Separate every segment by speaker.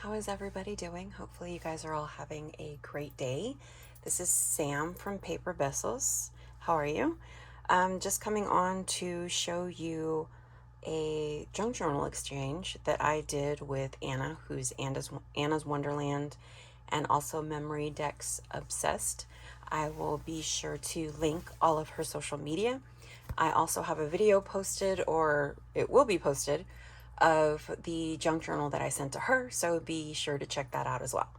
Speaker 1: How is everybody doing? Hopefully you guys are all having a great day. This is Sam from Paper Besos. How are you? Just coming on to show you a junk journal exchange that I did with Anna, who's Anna's Wonderland and also Memory Decks Obsessed. I will be sure to link all of her social media. I also have a video posted, or it will be posted, of the junk journal that I sent to her, so be sure to check that out as well.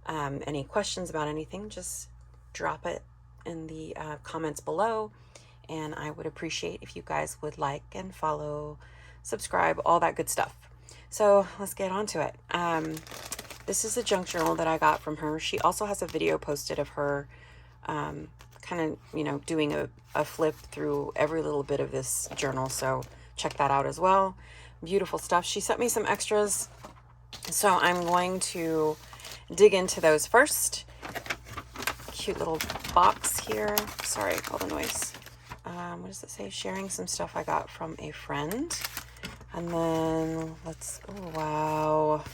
Speaker 1: Any questions about anything, just drop it in the comments below, and I would appreciate if you guys would like and follow, subscribe, all that good stuff. So let's get on to it. This is a junk journal that I got from her. She also has a video posted of her kind of, doing a flip through every little bit of this journal, so check that out as well. Beautiful stuff. She sent me some extras, so I'm going to dig into those first. Cute little box here. Sorry, all the noise. What does it say? Sharing some stuff I got from a friend. And then oh wow.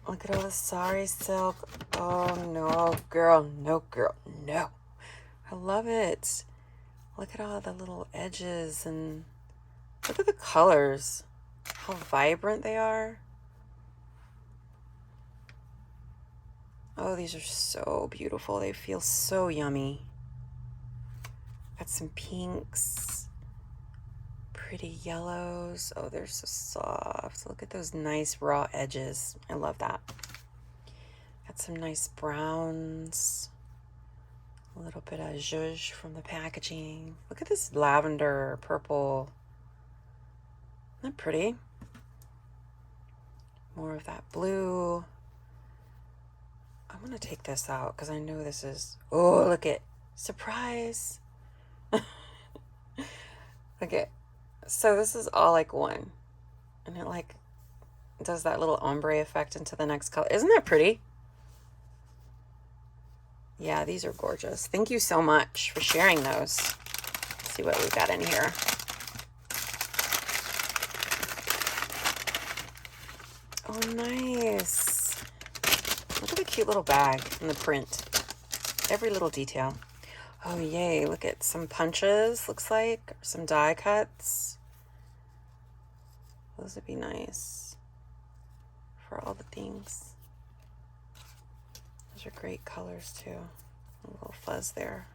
Speaker 1: Look at all the sari silk. Oh no, girl, no, girl, no. I love it. Look at all the little edges and look at the colors. How vibrant they are. Oh, these are so beautiful. They feel so yummy. Got some pinks, pretty yellows. Oh, they're so soft. Look at those nice raw edges. I love that. Got some nice browns. A little bit of zhuzh from the packaging. Look at this lavender, purple. Isn't that pretty? More of that blue. I'm going to take this out because I know this is... Oh, look at... Surprise! Okay, so this is all like one. And it like does that little ombre effect into the next color. Isn't that pretty? Yeah, these are gorgeous. Thank you so much for sharing those. Let's see what we've got in here. Oh, nice. Look at the cute little bag and the print. Every little detail. Oh, yay. Look at some punches, looks like. Some die cuts. Those would be nice for all the things. Those are great colors, too. A little fuzz there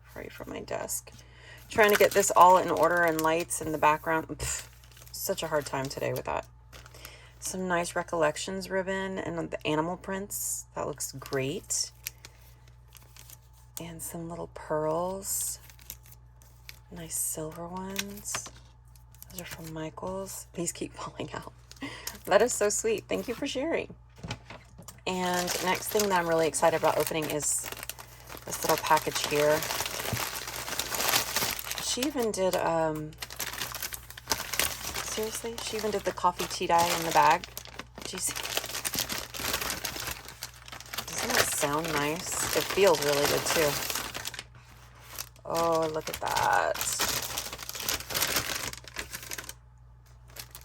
Speaker 1: for you from my desk. Trying to get this all in order and lights in the background. Pff, such a hard time today with that. Some nice Recollections ribbon and the animal prints. That looks great. And some little pearls. Nice silver ones. Those are from Michael's. These keep falling out. That is so sweet. Thank you for sharing. And next thing that I'm really excited about opening is this little package here. She even did, seriously? She even did the coffee tea dye in the bag. Did you see? Doesn't it sound nice? It feels really good too. Oh, look at that.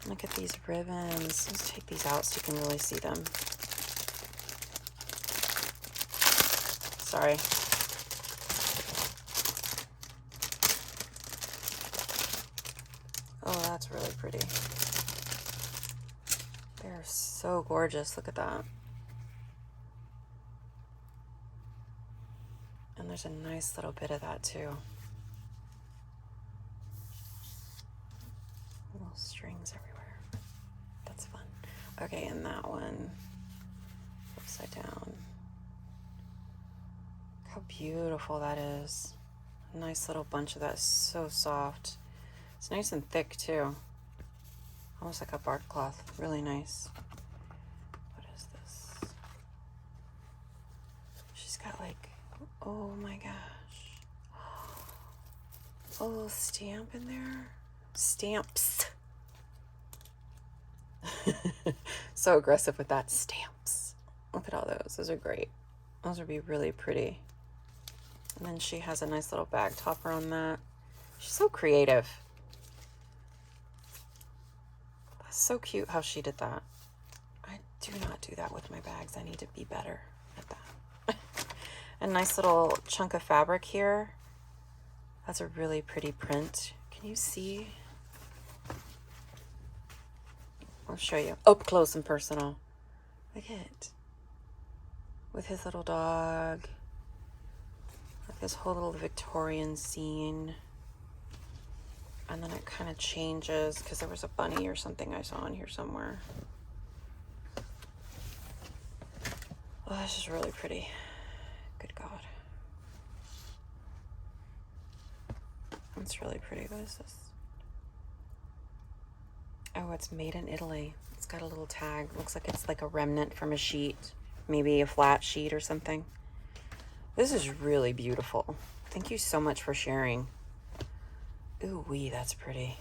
Speaker 1: Look at these ribbons. Let's take these out so you can really see them. Sorry. Oh, that's really pretty. They're so gorgeous. Look at that. And there's a nice little bit of that too. Little strings everywhere. That's fun. Okay, and that one upside down. Look how beautiful that is. A nice little bunch of that. So soft. It's nice and thick too. Almost like a bark cloth. Really nice. What is this? She's got like, oh my gosh. A little stamp in there. Stamps. So aggressive with that. Stamps. Look at all those. Those are great. Those would be really pretty. And then she has a nice little bag topper on that. She's so creative. That's so cute how she did that. I do not do that with my bags. I need to be better at that. A nice little chunk of fabric here. That's a really pretty print. Can you see? I'll show you up close and personal. Look at it. With his little dog. Like this whole little Victorian scene. And then it kind of changes because there was a bunny or something I saw in here somewhere. Oh, this is really pretty. Good God. It's really pretty. What is this? Oh, it's made in Italy. It's got a little tag. Looks like it's like a remnant from a sheet. Maybe a flat sheet or something. This is really beautiful. Thank you so much for sharing. Ooh wee, that's pretty.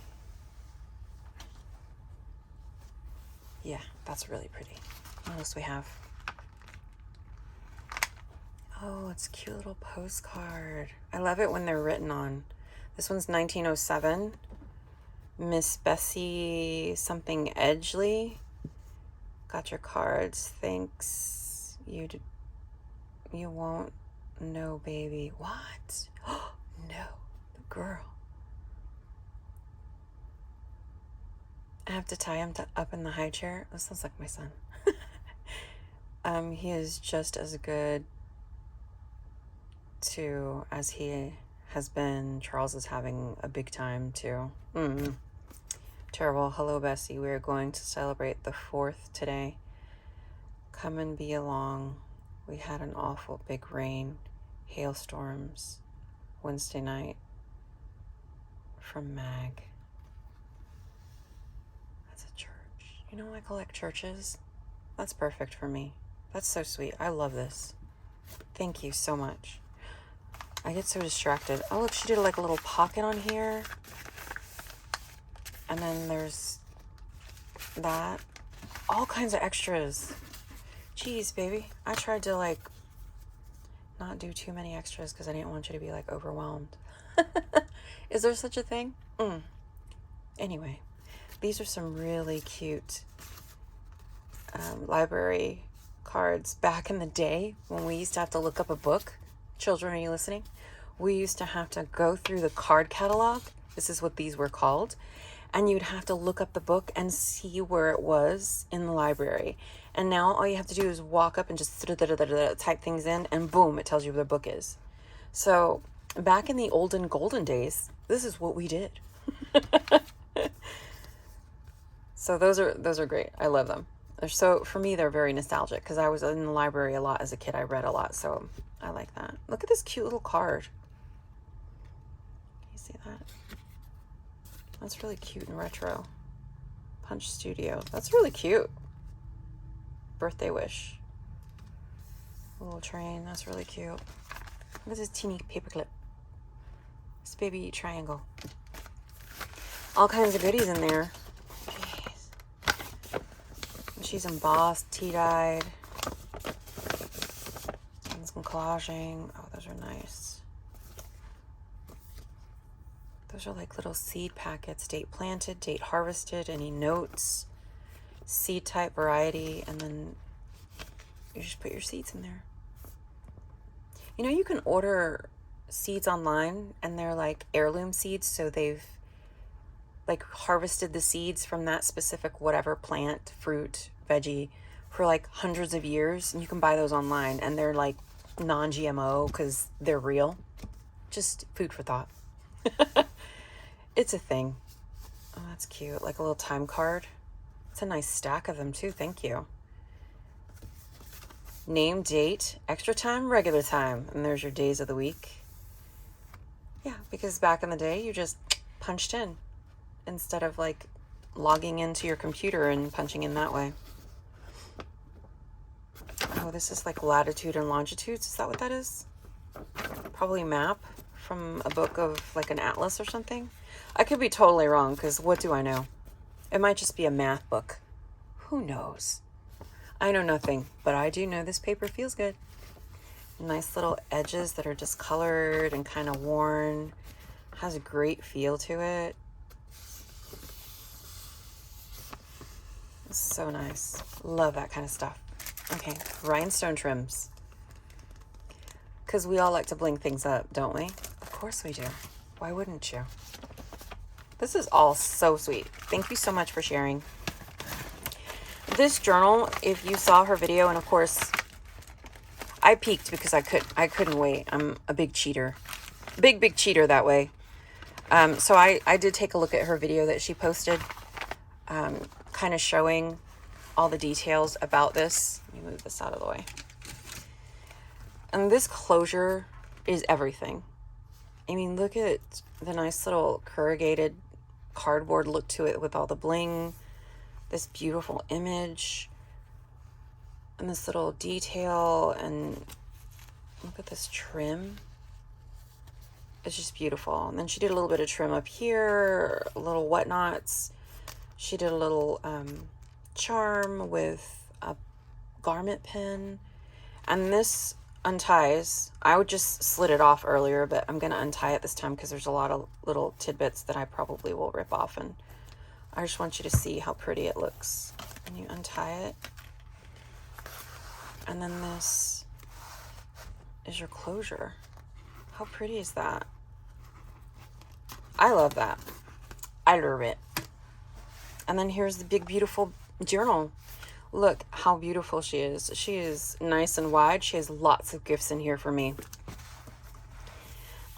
Speaker 1: Yeah, that's really pretty. What else do we have? Oh, it's a cute little postcard. I love it when they're written on. This one's 1907. Miss Bessie something Edgley. Got your cards. Thanks. You won't know, baby. What? Oh, no. The girl. I have to tie him up in the high chair. This sounds like my son. He is just as good too as he has been. Charles is having a big time too. Terrible. Hello, Bessie. We are going to celebrate the 4th today. Come and be along. We had an awful big rain, hailstorms, Wednesday night. From Mag. That's a church. You know, I collect churches. That's perfect for me. That's so sweet. I love this. Thank you so much. I get so distracted. Oh, look, she did like a little pocket on here. And then there's that. All kinds of extras. Jeez, baby. I tried to like not do too many extras because I didn't want you to be like overwhelmed. Is there such a thing? Anyway, these are some really cute library cards. Back in the day when we used to have to look up a book, children, are you listening? We used to have to go through the card catalog. This is what these were called. And you'd have to look up the book and see where it was in the library. And now all you have to do is walk up and just type things in, and boom, it tells you where the book is. So back in the olden golden days, this is what we did. So those are great. I love them. So for me, they're very nostalgic because I was in the library a lot as a kid. I read a lot, so I like that. Look at this cute little card. Can you see that? That's really cute and retro. Punch Studio. That's really cute. Birthday wish. A little train. That's really cute. Look at this teeny paperclip. This baby triangle. All kinds of goodies in there. She's embossed, tea-dyed. And some collaging. Oh, those are nice. Those are like little seed packets. Date planted, date harvested, any notes, seed type, variety, and then you just put your seeds in there. You know, you can order seeds online and they're like heirloom seeds, so they've like harvested the seeds from that specific whatever plant, fruit, veggie for like hundreds of years, and you can buy those online and they're like non-GMO because they're real. Just food for thought. It's a thing. Oh, that's cute. Like a little time card. It's a nice stack of them too. Thank you. Name, date, extra time, regular time, and there's your days of the week. Yeah, because back in the day you just punched in instead of like logging into your computer and punching in that way. Oh, this is like latitude and longitudes. Is that what that is? Probably map from a book of like an atlas or something. I could be totally wrong because what do I know? It might just be a math book. Who knows? I know nothing, but I do know this paper feels good. Nice little edges that are discolored and kind of worn. Has a great feel to it. So nice. Love that kind of stuff. Okay, rhinestone trims. Because we all like to bling things up, don't we? Of course we do. Why wouldn't you? This is all so sweet. Thank you so much for sharing. This journal, if you saw her video, and of course, I peeked because I couldn't wait. I'm a big cheater. Big cheater that way. So I did take a look at her video that she posted, kind of showing all the details about this. Let me move this out of the way. And this closure is everything. I mean, look at the nice little corrugated cardboard look to it with all the bling, this beautiful image, and this little detail, and look at this trim. It's just beautiful. And then she did a little bit of trim up here, little whatnots. She did a little charm with a garment pin. And this unties. I would just slid it off earlier, but I'm going to untie it this time because there's a lot of little tidbits that I probably will rip off. And I just want you to see how pretty it looks. And you untie it. And then this is your closure. How pretty is that? I love that. I love it. And then here's the big, beautiful journal. Look how beautiful she is. She is nice and wide. She has lots of gifts in here for me.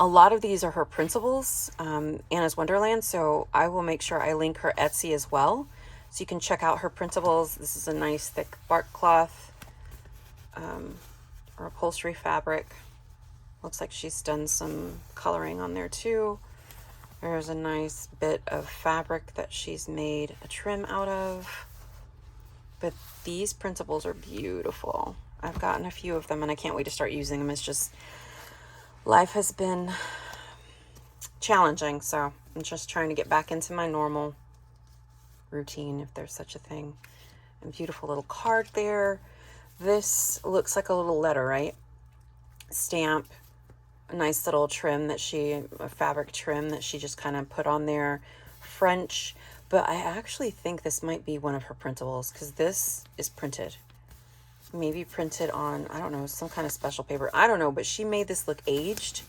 Speaker 1: A lot of these are her principles, Anna's Wonderland, so I will make sure I link her Etsy as well, so you can check out her principles. This is a nice thick bark cloth, or upholstery fabric. Looks like she's done some coloring on there too. There's a nice bit of fabric that she's made a trim out of. But these principles are beautiful. I've gotten a few of them and I can't wait to start using them. It's just, life has been challenging, so I'm just trying to get back into my normal routine, if there's such a thing. And beautiful little card there. This looks like a little letter, right? Stamp. A nice little trim that a fabric trim that she just kind of put on there. French. But I actually think this might be one of her printables because this is printed. Maybe printed on, I don't know, some kind of special paper. I don't know, but she made this look aged.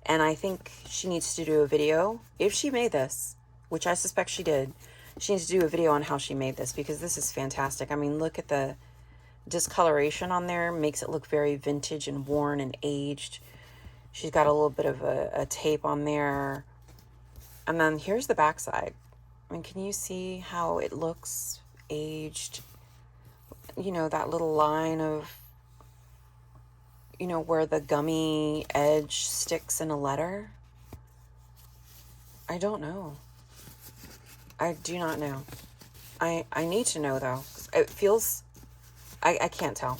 Speaker 1: And I think she needs to do a video. If she made this, which I suspect she did, she needs to do a video on how she made this because this is fantastic. I mean, look at the discoloration on there. Makes it look very vintage and worn and aged. She's got a little bit of a tape on there. And then here's the backside. I mean, can you see how it looks aged? You know, that little line of, you know, where the gummy edge sticks in a letter. I don't know. I do not know. I need to know, though. It feels, I can't tell.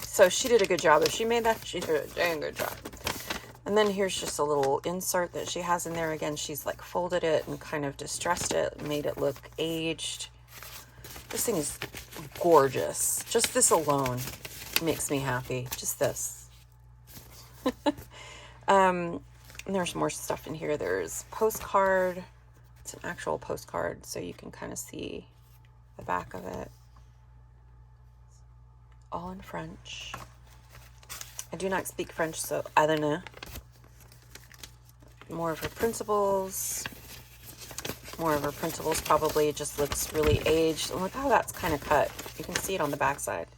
Speaker 1: So she did a good job. If she made that, she did a dang good job. And then here's just a little insert that she has in there. Again, she's like folded it and kind of distressed it, made it look aged. This thing is gorgeous. Just this alone makes me happy. Just this. And there's more stuff in here. There's postcard. It's an actual postcard, so you can kind of see the back of it. All in French. I do not speak French, so I don't know. More of her principles. More of her principles probably just looks really aged. And look how that's kind of cut. You can see it on the backside.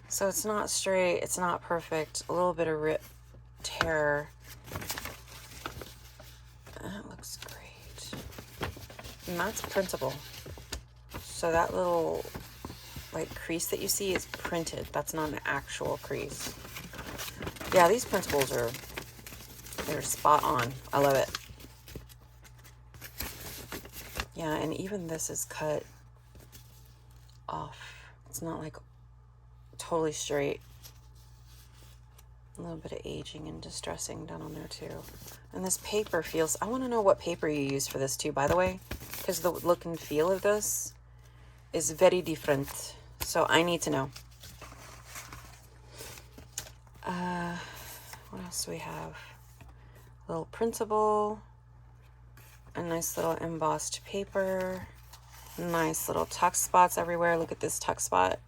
Speaker 1: So it's not straight. It's not perfect. A little bit of rip tear. That looks great. And that's printable. So that little like crease that you see is printed. That's not an actual crease. Yeah, these principles they're spot on. I love it. Yeah, and even this is cut off. It's not like totally straight. A little bit of aging and distressing done on there too. And this paper feels, I want to know what paper you use for this too, by the way, because the look and feel of this is very different. So I need to know. What else do we have? A little printable, a nice little embossed paper. Nice little tuck spots everywhere. Look at this tuck spot.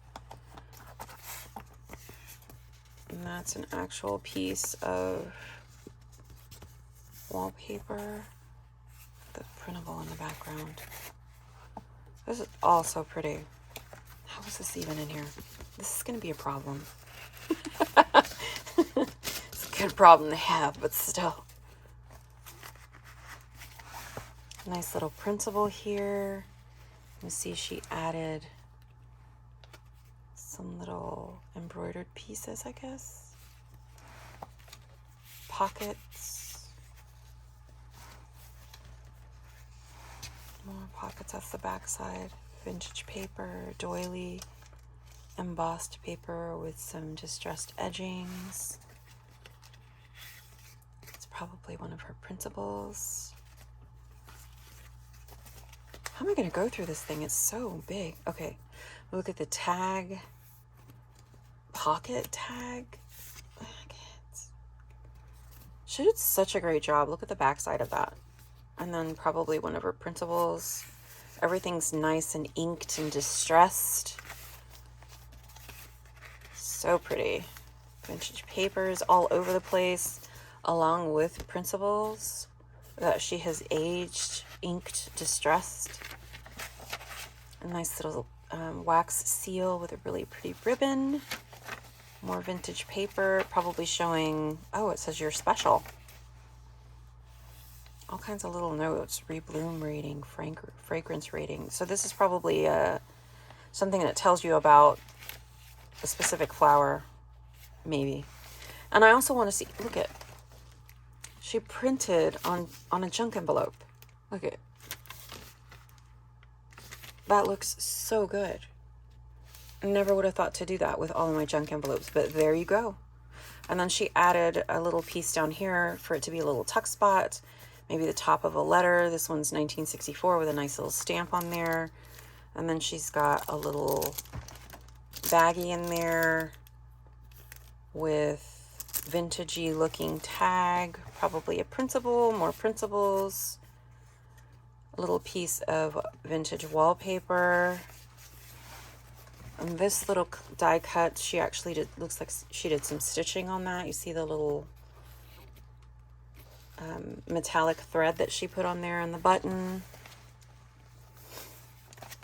Speaker 1: And that's an actual piece of wallpaper. The printable in the background. This is all so pretty. How is this even in here? This is going to be a problem. It's a good problem to have, but still. Nice little printable here. You see she added some little embroidered pieces, I guess. Pockets. More pockets. That's the back side. Vintage paper, doily, embossed paper with some distressed edgings. It's probably one of her printables. How am I going to go through this thing? It's so big. Okay, look at the tag. Pocket tag. She did such a great job. Look at the back side of that. And then probably one of her printables. Everything's nice and inked and distressed. So pretty. Vintage papers all over the place, along with printables that she has aged, inked, distressed. A nice little wax seal with a really pretty ribbon. More vintage paper, probably showing, oh, it says you're special. All kinds of little notes, rebloom rating, fragrance rating. So this is probably something that tells you about a specific flower, maybe. And I also want to see, look at, she printed on a junk envelope. Look at, that looks so good. I never would have thought to do that with all of my junk envelopes, but there you go. And then she added a little piece down here for it to be a little tuck spot, maybe the top of a letter. This one's 1964 with a nice little stamp on there. And then she's got a little baggie in there with vintagey looking tag, probably a printable, more printables, a little piece of vintage wallpaper. And this little die cut, she actually did, looks like she did some stitching on that. You see the little metallic thread that she put on there on the button.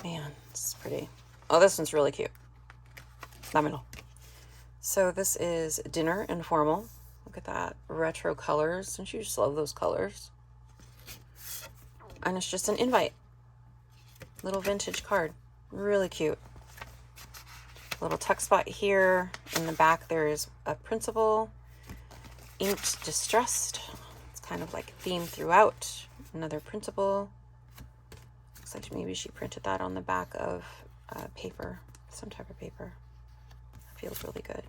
Speaker 1: Man, this is pretty. Oh, this one's really cute. Phenomenal. So this is Dinner Informal. Look at that. Retro colors. Don't you just love those colors? And it's just an invite. Little vintage card. Really cute. Little tuck spot here. In the back there is a printable. Inked Distressed. It's kind of like themed throughout. Another printable. Looks like maybe she printed that on the back of paper. Some type of paper. Feels really good.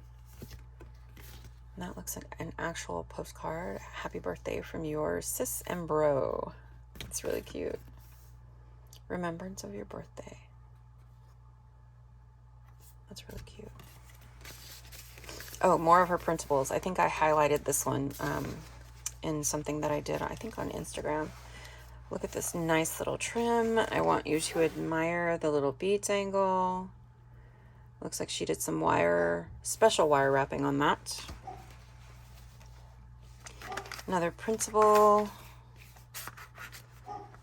Speaker 1: And that looks like an actual postcard. Happy birthday from your sis and bro. It's really cute. Remembrance of your birthday. That's really cute. Oh, more of her printables. I think I highlighted this one in something that I did, I think on Instagram. Look at this nice little trim. I want you to admire the little beads angle. Looks like she did some special wire wrapping on that. Another printable.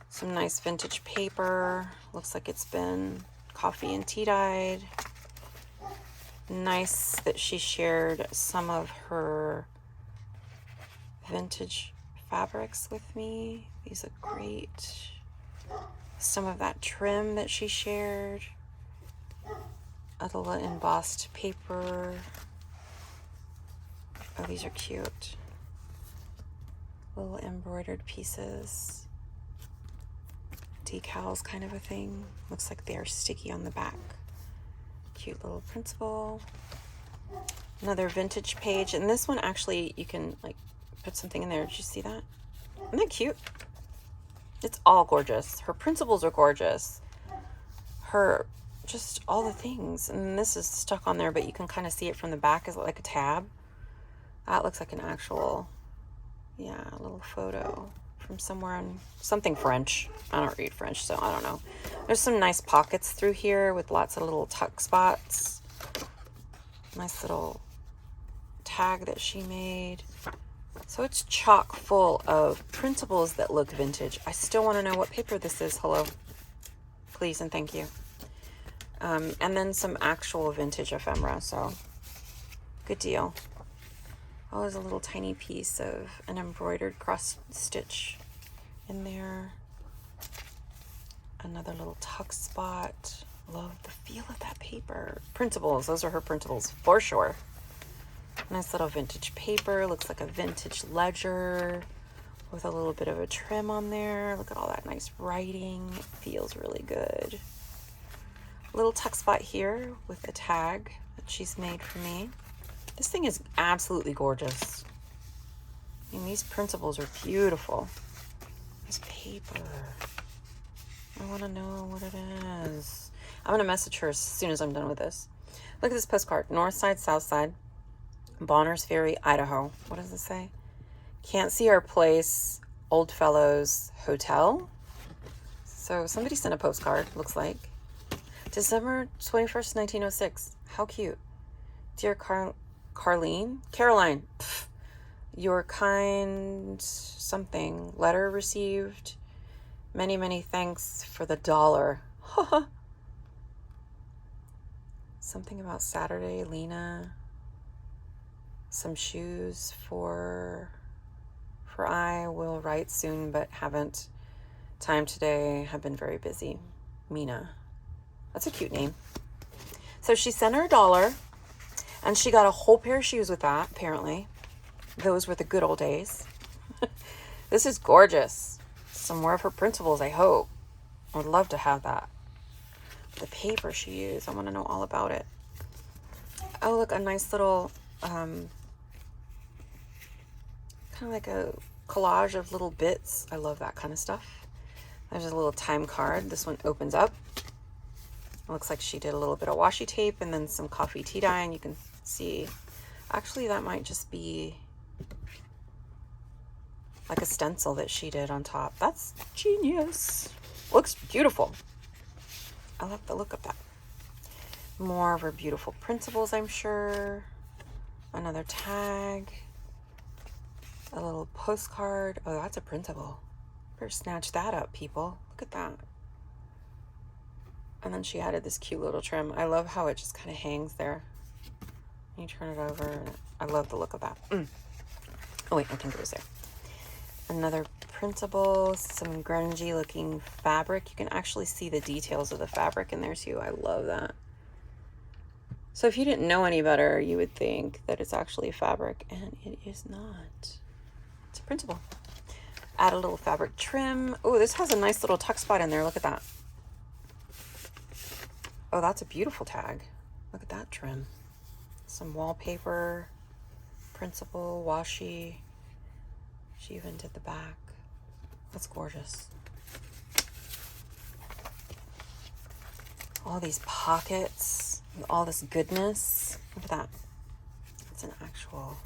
Speaker 1: Some nice vintage paper. Looks like it's been coffee and tea dyed. Nice that she shared some of her vintage fabrics with me. These look great. Some of that trim that she shared. A little embossed paper. Oh, these are cute. Little embroidered pieces. Decals kind of a thing. Looks like they are sticky on the back. Cute little printable. Another vintage page. And this one actually, you can like put something in there. Did you see that? Isn't that cute? It's all gorgeous. Her printables are gorgeous. Her, just all the things. And this is stuck on there, but you can kind of see it from the back as like a tab. That looks like an actual, yeah, a little photo from somewhere in something French. I don't read French, so I don't know. There's some nice pockets through here with lots of little tuck spots. Nice little tag that she made. So it's chock full of printables that look vintage. I still want to know what paper this is. Hello. Please and thank you. And then some actual vintage ephemera, so good deal. Oh, there's a little tiny piece of an embroidered cross stitch in there. Another little tuck spot. Love the feel of that paper. Printables, those are her printables for sure. Nice little vintage paper. Looks like a vintage ledger with a little bit of a trim on there. Look at all that nice writing. It feels really good. Little tuck spot here with a tag that she's made for me. This thing is absolutely gorgeous. I mean, these printables are beautiful. This paper. I want to know what it is. I'm going to message her as soon as I'm done with this. Look at this postcard. North side, south side. Bonners Ferry, Idaho. What does it say? Can't see our place. Old Fellows Hotel. So somebody sent a postcard, looks like. December 21st, 1906. How cute. Dear Caroline, pff, your kind something letter received. Many, many thanks for the $1. Something about Saturday, Lena. Some shoes for I will write soon, but haven't time today. Have been very busy. Mina. That's a cute name. So she sent her $1, and she got a whole pair of shoes with that, apparently. Those were the good old days. This is gorgeous. Some more of her printables, I hope. I would love to have that. The paper she used, I want to know all about it. Oh, look, a nice little, kind of like a collage of little bits. I love that kind of stuff. There's a little time card. This one opens up. It looks like she did a little bit of washi tape and then some coffee tea dye, and you can see, actually that might just be like a stencil that she did on top. That's genius. Looks beautiful. I love the look of that. More of her beautiful printables, I'm sure. Another tag. A little postcard. Oh, that's a printable. Better snatch that up, people. Look at that. And then she added this cute little trim. I love how it just kind of hangs there. You turn it over. I love the look of that. Oh, wait, I think it was there. Another printable, some grungy looking fabric. You can actually see the details of the fabric in there too. I love that. So if you didn't know any better, you would think that it's actually fabric, and it is not. It's a printable. Add a little fabric trim. Oh, this has a nice little tuck spot in there. Look at that. Oh, that's a beautiful tag. Look at that trim. Some wallpaper, printable, washi. She even did the back. That's gorgeous. All these pockets, and all this goodness. Look at that. It's an actual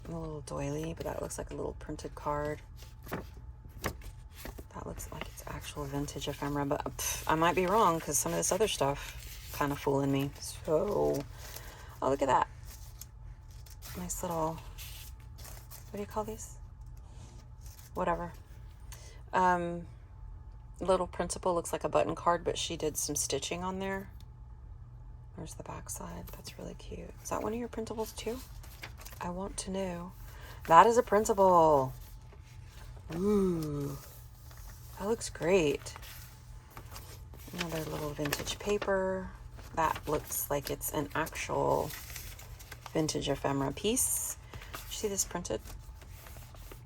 Speaker 1: little doily, but that looks like a little printed card. That looks like it's actual vintage ephemera, but I might be wrong because some of this other stuff kind of fooling me. So, oh, look at that. Nice little, what do you call these? Whatever. Little printable, looks like a button card, but she did some stitching on there. There's the back side. That's really cute. Is that one of your printables too? I want to know. That is a printable. Ooh, that looks great. Another little vintage paper. That looks like it's an actual vintage ephemera piece. You see this printed?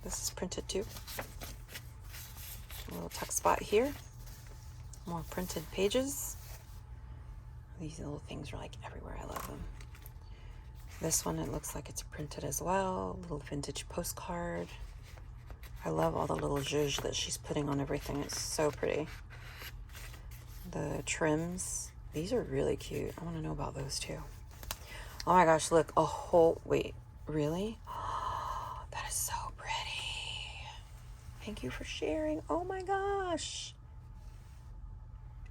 Speaker 1: This is printed too. A little tuck spot here. More printed pages. These little things are like everywhere. I love them. This one, it looks like it's printed as well. A little vintage postcard. I love all the little zhuzh that she's putting on everything. It's so pretty. The trims. These are really cute. I want to know about those too. Oh my gosh, look. A whole... Wait, really? That is so pretty. Thank you for sharing. Oh my gosh.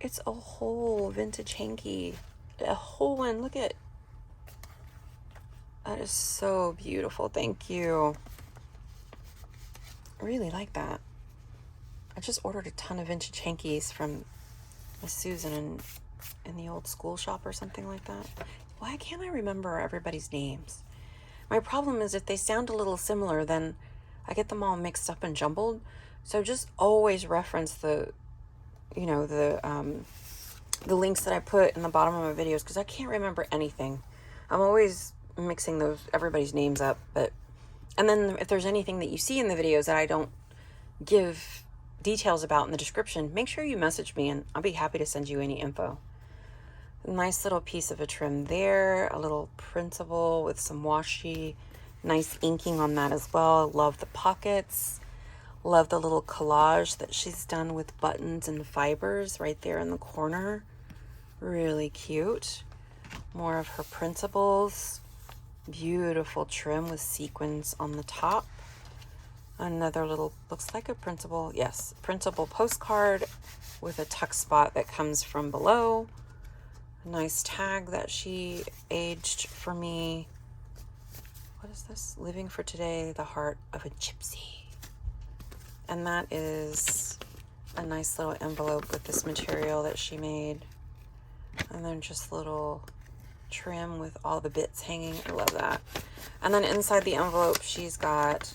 Speaker 1: It's a whole vintage hanky. A whole one. Look at. That is so beautiful. Thank you. I really like that. I just ordered a ton of vintage hankies from Miss Susan in the old school shop or something like that. Why can't I remember everybody's names? My problem is if they sound a little similar, then I get them all mixed up and jumbled. So just always reference the links that I put in the bottom of my videos, because I can't remember anything. I'm always mixing everybody's names up. And then if there's anything that you see in the videos that I don't give details about in the description, make sure you message me and I'll be happy to send you any info. A nice little piece of a trim there, a little printable with some washi, nice inking on that as well. Love the pockets. Love the little collage that she's done with buttons and fibers right there in the corner. Really cute. More of her printables. Beautiful trim with sequins on the top. Another little, looks like a printable, yes, printable postcard with a tuck spot that comes from below. A nice tag that she aged for me. What is this? Living for Today, the Heart of a Gypsy. And that is a nice little envelope with this material that she made. And then just little trim with all the bits hanging. I love that. And then inside the envelope, she's got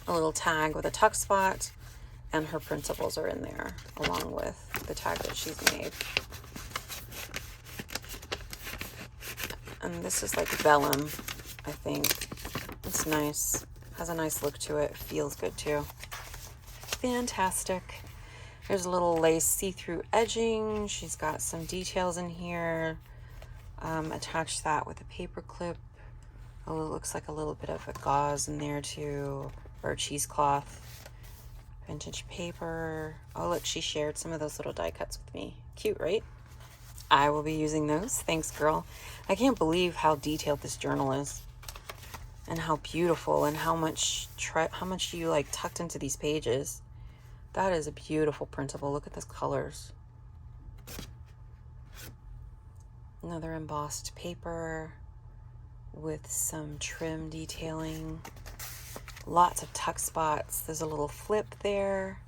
Speaker 1: a little tag with a tuck spot, and her printables are in there along with the tag that she's made. And this is like vellum, I think. It's nice. Has a nice look to it. Feels good too. Fantastic. There's a little lace see-through edging. She's got some details in here. Attach that with a paper clip. Oh, it looks like a little bit of a gauze in there too, or cheesecloth. Vintage paper. Oh, look, she shared some of those little die cuts with me. Cute, right? I will be using those. Thanks, girl. I can't believe how detailed this journal is, and how beautiful, and how much you like tucked into these pages. That is a beautiful printable. Look at those colors. Another embossed paper with some trim detailing. Lots of tuck spots. There's a little flip there.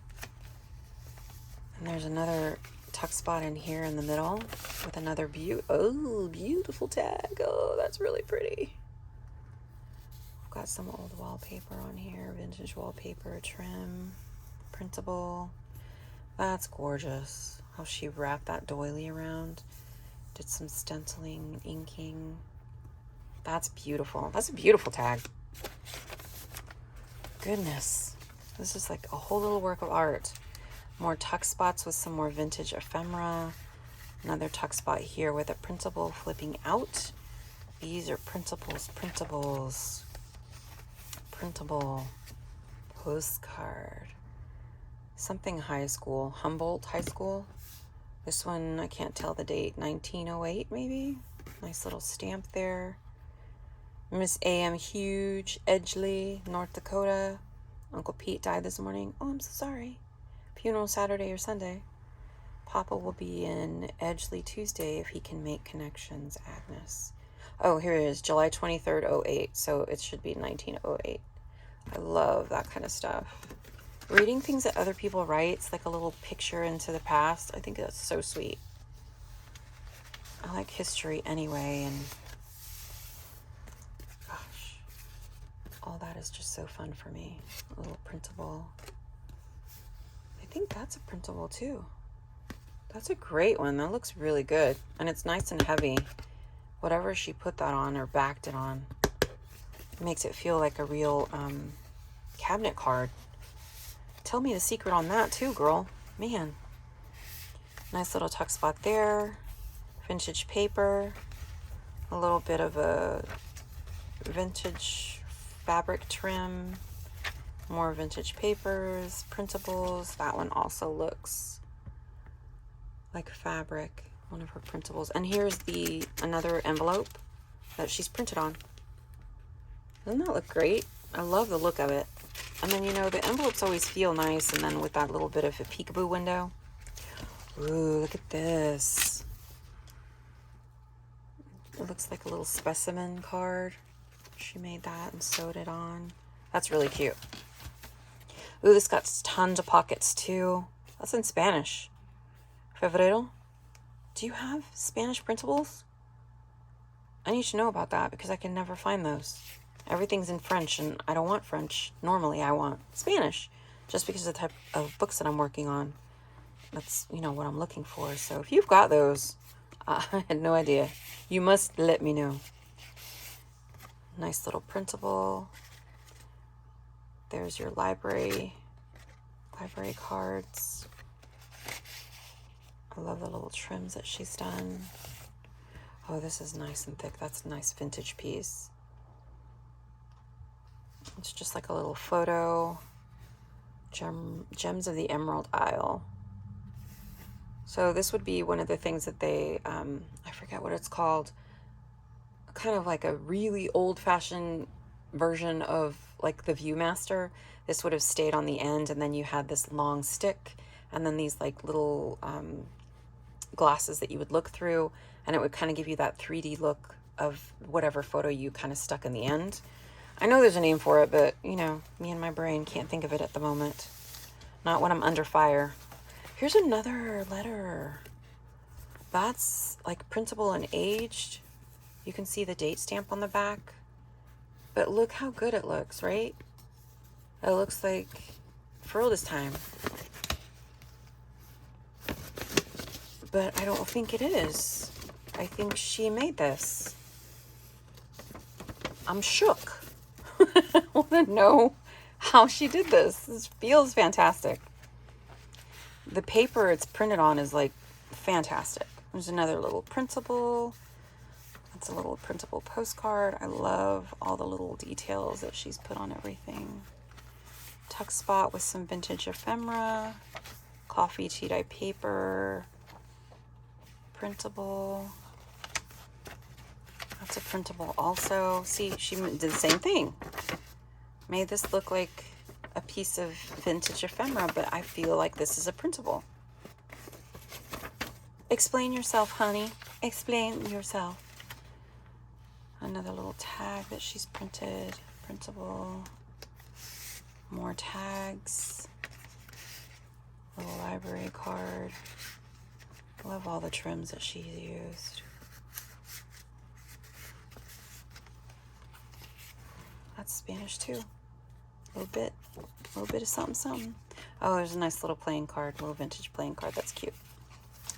Speaker 1: And there's another tuck spot in here in the middle with another beautiful tag. Oh, that's really pretty. I've got some old wallpaper on here. Vintage wallpaper, trim, printable. That's gorgeous. How she wrapped that doily around. Did some stenciling, inking. That's beautiful. That's a beautiful tag. Goodness. This is like a whole little work of art. More tuck spots with some more vintage ephemera. Another tuck spot here with a printable flipping out. These are printables. Printable postcard. Something high school. Humboldt High School. This one, I can't tell the date. 1908 maybe? Nice little stamp there. Miss A.M. Huge, Edgeley, North Dakota. Uncle Pete died this morning. Oh, I'm so sorry. Funeral Saturday or Sunday. Papa will be in Edgeley Tuesday if he can make connections, Agnes. Oh, here it is, July 23rd, 08. So it should be 1908. I love that kind of stuff. Reading things that other people write, it's like a little picture into the past. I think that's so sweet. I like history anyway, and gosh, all that is just so fun for me. A little printable. I think that's a printable too. That's a great one. That looks really good. And it's nice and heavy. Whatever she put that on or backed it on, it makes it feel like a real cabinet card. Tell me the secret on that too, girl. Man. Nice little tuck spot there. Vintage paper. A little bit of a vintage fabric trim. More vintage papers, printables. That one also looks like fabric. One of her printables. And here's another envelope that she's printed on. Doesn't that look great? I love the look of it. And then, you know, the envelopes always feel nice, and then with that little bit of a peekaboo window. Ooh, look at this. It looks like a little specimen card. She made that and sewed it on. That's really cute. Ooh, this got tons of pockets too. That's in Spanish. Febrero. Do you have Spanish printables? I need to know about that because I can never find those. Everything's in French, and I don't want French. Normally, I want Spanish, just because of the type of books that I'm working on. That's, you know, what I'm looking for. So if you've got those, I had no idea. You must let me know. Nice little printable. There's your library cards. I love the little trims that she's done. Oh, this is nice and thick. That's a nice vintage piece. It's just like a little photo. Gems of the Emerald Isle. So this would be one of the things that they, I forget what it's called, kind of like a really old-fashioned version of like the Viewmaster. This would have stayed on the end, and then you had this long stick, and then these like little glasses that you would look through, and it would kind of give you that 3D look of whatever photo you kind of stuck in the end. I know there's a name for it, but, you know, me and my brain can't think of it at the moment. Not when I'm under fire. Here's another letter. That's like printable and aged. You can see the date stamp on the back. But look how good it looks, right? It looks like for all this time. But I don't think it is. I think she made this. I'm shook. I want to know how she did this. This feels fantastic. The paper it's printed on is like fantastic. There's another little printable. That's a little printable postcard. I love all the little details that she's put on everything. Tuck spot with some vintage ephemera. Coffee tea dye paper. Printable. That's a printable also. See, she did the same thing. Made this look like a piece of vintage ephemera, but I feel like this is a printable. Explain yourself, honey. Explain yourself. Another little tag that she's printed. Printable. More tags. Little library card. Love all the trims that she used. That's Spanish too. A little bit of something. Oh, there's a nice little playing card, little vintage playing card. That's cute.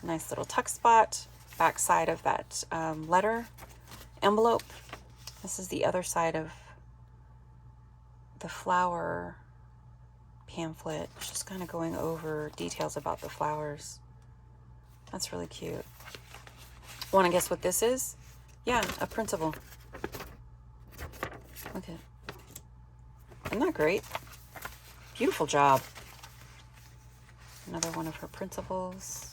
Speaker 1: Nice little tuck spot. Back side of that letter envelope. This is the other side of the flower pamphlet. It's just kind of going over details about the flowers. That's really cute. Want to guess what this is? Yeah, a printable. Look at. Isn't that great? Beautiful job. Another one of her printables.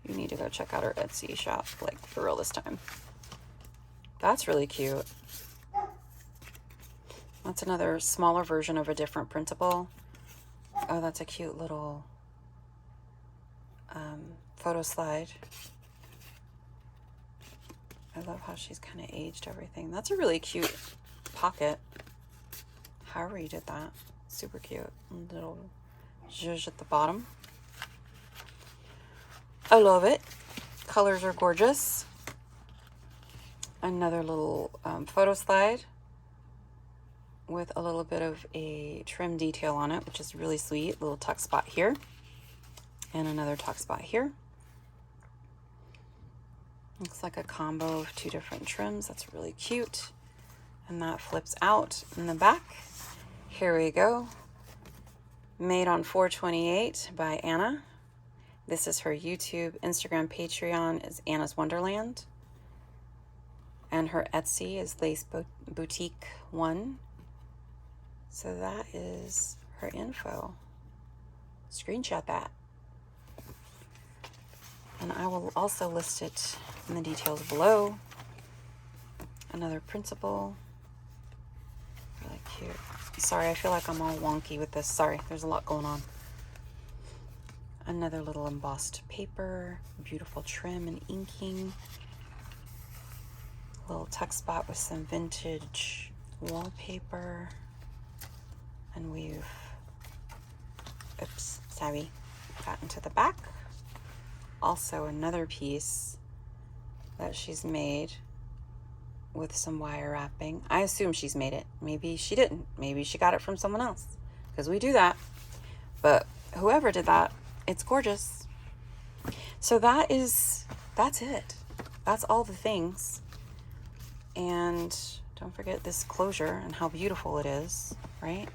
Speaker 1: You need to go check out her Etsy shop, like for real this time. That's really cute. That's another smaller version of a different printable. Oh, that's a cute little photo slide. I love how she's kind of aged everything. That's a really cute pocket. However you did that. Super cute. Little zhuzh at the bottom. I love it. Colors are gorgeous. Another little photo slide with a little bit of a trim detail on it, which is really sweet. Little tuck spot here. And another tuck spot here. Looks like a combo of two different trims. That's really cute. And that flips out in the back. Here we go. Made on 4/28 by Anna. This is her YouTube, Instagram, Patreon is Anna's Wonderland. And her Etsy is Lace Boutique 1. So that is her info. Screenshot that. And I will also list it in the details below. Another printable. Really cute. Sorry, I feel like I'm all wonky with this. Sorry, there's a lot going on. Another little embossed paper, beautiful trim and inking. A little tuck spot with some vintage wallpaper. And we've, oops, sorry, gotten to the back. Also another piece that she's made with some wire wrapping. I assume she's made it. Maybe she didn't. Maybe she got it from someone else, because we do that. But whoever did that, it's gorgeous. So that's it. That's all the things. And don't forget this closure and how beautiful it is, right?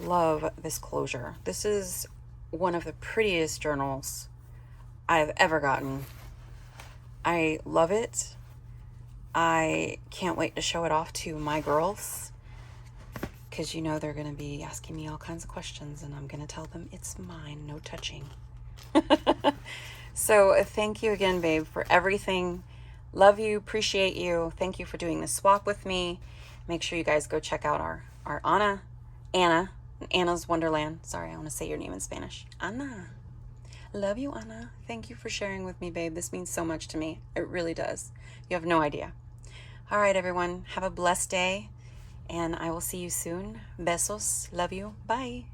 Speaker 1: Love this closure. This is one of the prettiest journals I've ever gotten. I love it. I can't wait to show it off to my girls, because you know they're going to be asking me all kinds of questions, and I'm going to tell them it's mine, no touching. So thank you again, babe, for everything. Love you, appreciate you. Thank you for doing this swap with me. Make sure you guys go check out our Anna's Wonderland. Sorry, I want to say your name in Spanish. Anna. Love you, Anna. Thank you for sharing with me, babe. This means so much to me. It really does. You have no idea. All right, everyone. Have a blessed day, and I will see you soon. Besos. Love you. Bye.